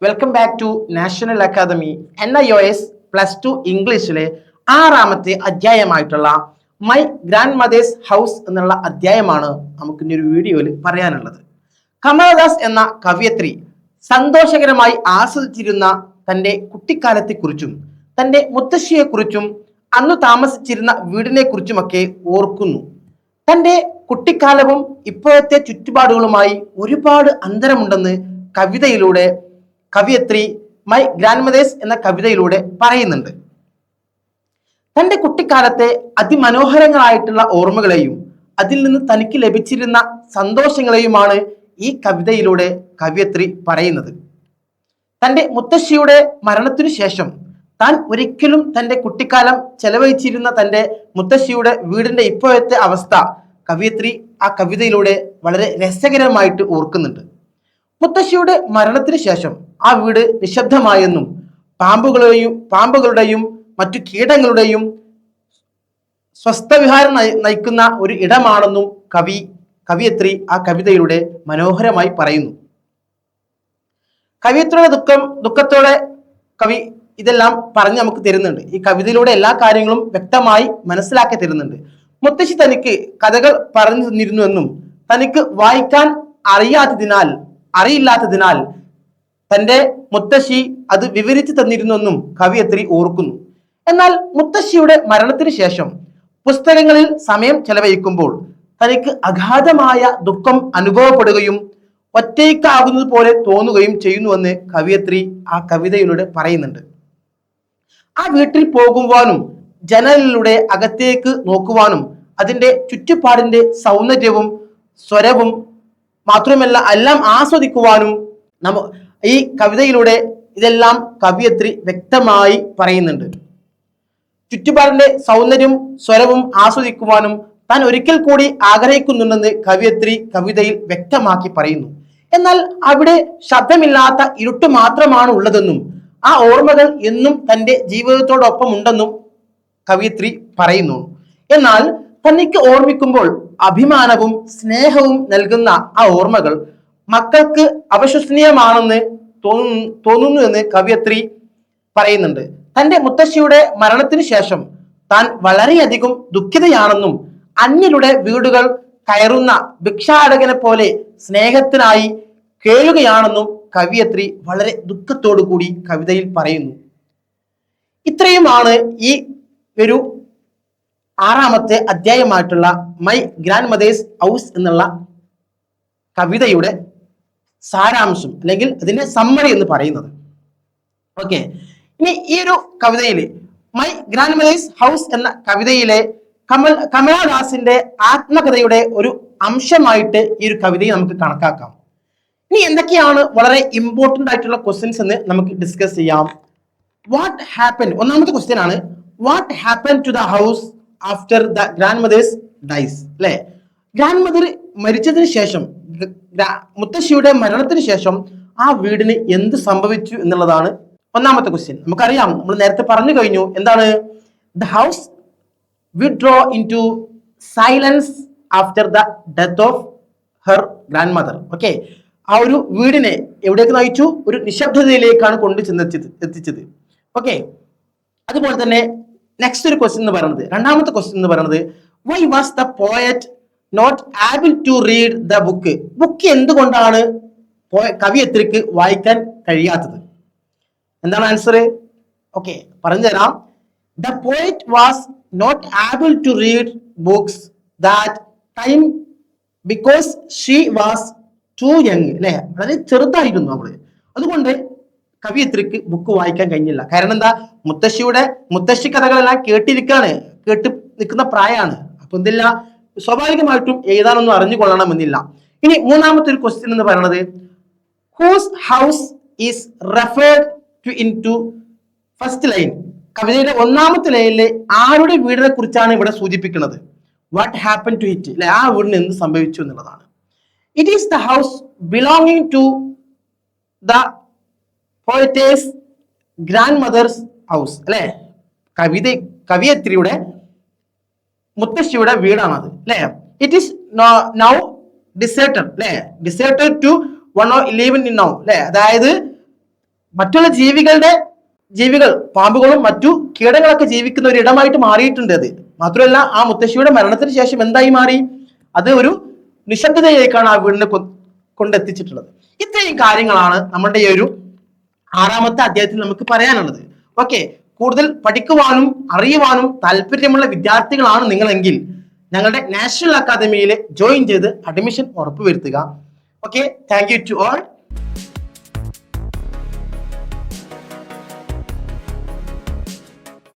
Welcome back to National Academy NIOS +2 ഇംഗ്ലീഷിലെ 6ാമത്തെ അധ്യായമായിട്ടുള്ള മൈ ഗ്രാൻഡ് മദേഴ്സ് ഹൗസ് എന്നുള്ള അധ്യായമാണ് നമുക്ക് ഇനി ഒരു വീഡിയോയിൽ പറയാനുള്ളത്. കമലദാസ് എന്ന കവയത്രി സന്തോഷകരമായി ആസ്വദിച്ചിരുന്ന തൻ്റെ കുട്ടിക്കാലത്തെക്കുറിച്ചും തൻ്റെ മുത്തശ്ശിയെക്കുറിച്ചും അന്നു താമസിച്ചിരുന്ന വീടിനെ കുറിച്ചുമൊക്കെ ഓർക്കുന്നു. തൻ്റെ കുട്ടിക്കാലവും ഇപ്പോഴത്തെ ചുറ്റുപാടുകളുമായി ഒരുപാട് അന്തരമുണ്ടെന്ന് കവിതയിലൂടെ കവിയത്രി മൈ ഗ്രാൻഡ് മദേഴ്സ് എന്ന കവിതയിലൂടെ പറയുന്നുണ്ട്. തൻ്റെ കുട്ടിക്കാലത്തെ അതിമനോഹരങ്ങളായിട്ടുള്ള ഓർമ്മകളെയും അതിൽ നിന്ന് തനിക്ക് ലഭിച്ചിരുന്ന സന്തോഷങ്ങളെയുമാണ് ഈ കവിതയിലൂടെ കവിയത്രി പറയുന്നത്. തൻ്റെ മുത്തശ്ശിയുടെ മരണത്തിനു ശേഷം താൻ ഒരിക്കലും തൻ്റെ കുട്ടിക്കാലം ചെലവഴിച്ചിരുന്ന തൻ്റെ മുത്തശ്ശിയുടെ വീടിന്റെ ഇപ്പോഴത്തെ അവസ്ഥ കവിയത്രി ആ കവിതയിലൂടെ വളരെ രസകരമായിട്ട് ഓർക്കുന്നുണ്ട്. മുത്തശ്ശിയുടെ മരണത്തിന് ശേഷം ആ വീട് നിശബ്ദമായെന്നും പാമ്പുകളുടെയും മറ്റു കീടങ്ങളുടെയും സ്വസ്ഥവിഹാരം നയിക്കുന്ന ഒരു ഇടമാണെന്നും കവിയത്രി ആ കവിതയിലൂടെ മനോഹരമായി പറയുന്നു. കവിയത്രിയുടെ ദുഃഖത്തോടെ കവി ഇതെല്ലാം പറഞ്ഞ് നമുക്ക് തരുന്നുണ്ട്. ഈ കവിതയിലൂടെ എല്ലാ കാര്യങ്ങളും വ്യക്തമായി മനസ്സിലാക്കി തരുന്നുണ്ട്. മുത്തശ്ശി തനിക്ക് കഥകൾ പറഞ്ഞു തന്നിരുന്നുവെന്നും തനിക്ക് വായിക്കാൻ അറിയില്ലാത്തതിനാൽ തൻ്റെ മുത്തശ്ശി അത് വിവരിച്ചു തന്നിരുന്നെന്നും കവിയത്രി ഓർക്കുന്നു. എന്നാൽ മുത്തശ്ശിയുടെ മരണത്തിന് ശേഷം പുസ്തകങ്ങളിൽ സമയം ചെലവഴിക്കുമ്പോൾ തനിക്ക് അഗാധമായ ദുഃഖം അനുഭവപ്പെടുകയും ഒറ്റയ്ക്കാകുന്നത് പോലെ തോന്നുകയും ചെയ്യുന്നുവെന്ന് കവിയത്രി ആ കവിതയിലൂടെ പറയുന്നുണ്ട്. ആ വീട്ടിൽ പോകുവാനും ജനലിലൂടെ അകത്തേക്ക് നോക്കുവാനും അതിൻ്റെ ചുറ്റുപാടിന്റെ സൗന്ദര്യവും സ്വരവും മാത്രമല്ല എല്ലാം ആസ്വദിക്കുവാനും ഈ കവിതയിലൂടെ ഇതെല്ലാം കവിയത്രി വ്യക്തമായി പറയുന്നുണ്ട്. ചുറ്റുപാടിന്റെ സൗന്ദര്യവും സ്വരവും ആസ്വദിക്കുവാനും താൻ ഒരിക്കൽ കൂടി ആഗ്രഹിക്കുന്നുണ്ടെന്ന് കവിയത്രി കവിതയിൽ വ്യക്തമാക്കി പറയുന്നു. എന്നാൽ അവിടെ ശബ്ദമില്ലാത്ത ഇരുട്ട് മാത്രമാണ് ഉള്ളതെന്നും ആ ഓർമ്മകൾ എന്നും തൻ്റെ ജീവിതത്തോടൊപ്പം ഉണ്ടെന്നും കവിയത്രി പറയുന്നു. എന്നാൽ തനിക്ക് ഓർമ്മിക്കുമ്പോൾ അഭിമാനവും സ്നേഹവും നൽകുന്ന ആ ഓർമ്മകൾ മക്കൾക്ക് അവിശ്വസനീയമാണെന്ന് തോന്നുന്നു എന്ന് കവിയത്രി പറയുന്നുണ്ട്. തൻ്റെ മുത്തശ്ശിയുടെ മരണത്തിന് ശേഷം താൻ വളരെയധികം ദുഃഖിതയാണെന്നും അന്യരുടെ വീടുകൾ കയറുന്ന ഭിക്ഷാടകനെ പോലെ സ്നേഹത്തിനായി കേഴുകയാണെന്നും കവിയത്രി വളരെ ദുഃഖത്തോടു കൂടി കവിതയിൽ പറയുന്നു. ഇത്രയുമാണ് ഈ ഒരു 6ാമത്തെ അധ്യായമായിട്ടുള്ള മൈ ഗ്രാൻഡ് മദേഴ്സ് ഹൗസ് എന്നുള്ള കവിതയുടെ സാരാംശം അല്ലെങ്കിൽ അതിന്റെ സമ്മറി എന്ന് പറയുന്നത്. ഓക്കെ, ഇനി ഈ ഒരു കവിതയിൽ മൈ ഗ്രാൻഡ് മദേഴ്സ് ഹൗസ് എന്ന കവിതയിലെ കമലദാസിന്റെ ആത്മകഥയുടെ ഒരു അംശമായിട്ട് ഈ ഒരു കവിതയെ നമുക്ക് കണക്കാക്കാം. ഇനി എന്തൊക്കെയാണ് വളരെ ഇമ്പോർട്ടന്റ് ആയിട്ടുള്ള ക്വസ്റ്റ്യൻസ് എന്ന് നമുക്ക് ഡിസ്കസ് ചെയ്യാം. വാട്ട് ഹാപ്പൻ, ഒന്നാമത്തെ ക്വസ്റ്റ്യൻ ആണ് what happen to the house after the grandmother's dies. അല്ലെ, ഗ്രാൻഡ് മദർ മരിച്ചതിന് ശേഷം മുത്തശ്ശിയുടെ മരണത്തിന് ശേഷം ആ വീടിന് എന്ത് സംഭവിച്ചു എന്നുള്ളതാണ് ഒന്നാമത്തെ ക്വസ്റ്റ്യൻ. നമുക്കറിയാം, നമ്മൾ നേരത്തെ പറഞ്ഞു കഴിഞ്ഞു. എന്താണ്? The house withdraw into silence after the death of her grand mother. Okay, ആ ഒരു വീടിനെ എവിടേക്ക് നയിച്ചു? ഒരു നിശബ്ദതയിലേക്കാണ് എത്തിച്ചത്. ഓക്കെ, അതുപോലെ തന്നെ നെക്സ്റ്റ് ഒരു ക്വസ്റ്റ്യൻ എന്ന് പറയുന്നത്, രണ്ടാമത്തെ ക്വസ്റ്റ്യൻ എന്ന് പറയുന്നത് why was the poet not able to read the book. Book എന്തുകൊണ്ടാണ് കവിയത്രിക്ക് വായിക്കാൻ കഴിയാത്തത്? എന്താണ് ആൻസർ? ഓക്കെ, പറഞ്ഞുതരാം. The poet was not able to read books that time because she was too young. അല്ലെ, വളരെ ചെറുതായിരുന്നു അവള്. അതുകൊണ്ട് കവിയത്രിക്ക് ബുക്ക് വായിക്കാൻ കഴിഞ്ഞില്ല. കാരണം എന്താ? മുത്തശ്ശി കഥകളെല്ലാം കേട്ട് നിൽക്കുന്ന പ്രായമാണ്. അപ്പൊ എന്തില്ല, സ്വാഭാവികമായിട്ടും എഴുതാനൊന്നും അറിഞ്ഞുകൊള്ളണമെന്നില്ല. ഇനി മൂന്നാമത്തെ ഒരു ക്വസ്റ്റ്യൻ എന്ന് പറയുന്നത് whose house is referred to in to first line. കവിതയുടെ ഒന്നാമത്തെ ലൈനിലെ ആരുടെ വീടിനെ കുറിച്ചാണ് ഇവിടെ സൂചിപ്പിക്കുന്നത്? What happen to it. അല്ലെ, ആ വീടിന് എന്ത് സംഭവിച്ചു എന്നുള്ളതാണ്. It is the house belonging to the poetess's grandmother's house. അല്ലെ, കവിയത്രിയുടെ മുത്തശ്ശിയുടെ വീടാണത്. അല്ലെ, ഇറ്റ് ഈസ് നൗ ഡിസേർട്ടഡ്. അല്ലെ, deserted to one of 11 now. അല്ലെ, അതായത് മറ്റുള്ള ജീവികൾ പാമ്പുകളും മറ്റു കീടങ്ങളൊക്കെ ജീവിക്കുന്ന ഒരു ഇടമായിട്ട് മാറിയിട്ടുണ്ട് അത്. മാത്രമല്ല ആ മുത്തശ്ശിയുടെ മരണത്തിന് ശേഷം എന്തായി മാറി? അത് ഒരു നിശബ്ദതയിലേക്കാണ് ആ വീടിനെ കൊണ്ടെത്തിച്ചിട്ടുള്ളത്. ഇത്രയും കാര്യങ്ങളാണ് നമ്മുടെ ഈ ഒരു 6ാമത്തെ അധ്യായത്തിൽ നമുക്ക് പറയാനുള്ളത്. ഓക്കെ, കൂടുതൽ പഠിക്കുവാനും അറിയുവാനും താല്പര്യമുള്ള വിദ്യാർത്ഥികളാണ് നിങ്ങളെങ്കിൽ ഞങ്ങളുടെ നാഷണൽ അക്കാദമിയിൽ ജോയിൻ ചെയ്ത് അഡ്മിഷൻ ഉറപ്പുവരുത്തുക. Okay, thank you to all.